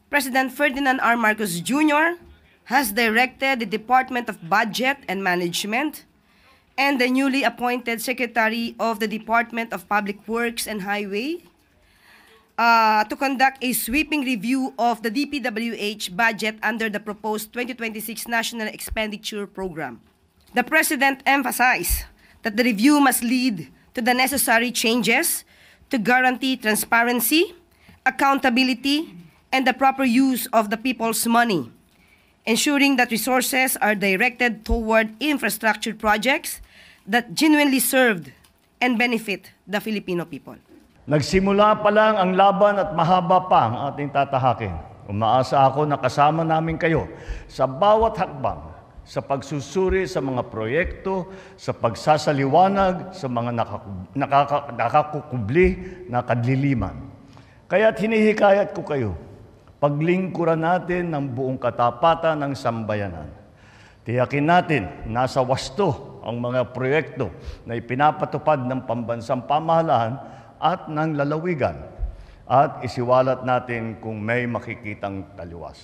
President Ferdinand R. Marcos Jr. has directed the Department of Budget and Management and the newly appointed Secretary of the Department of Public Works and Highway to conduct a sweeping review of the DPWH budget under the proposed 2026 National Expenditure Program. The President emphasized that the review must lead to the necessary changes to guarantee transparency, accountability, and the proper use of the people's money, ensuring that resources are directed toward infrastructure projects that genuinely served and benefit the Filipino people. Nagsimula pa lang ang laban at mahaba pa ang ating tatahakin. Umaasa ako na kasama namin kayo sa bawat hakbang, sa pagsusuri sa mga proyekto, sa pagsasaliwanag sa mga nakakukubli na kadliliman. Kaya't hinihikayat ko kayo, paglingkuran natin ng buong katapatan ng sambayanan. Tiyakin natin nasa wasto ang mga proyekto na ipinapatupad ng pambansang pamahalaan at ng lalawigan at isiwalat natin kung may makikitang taliwas.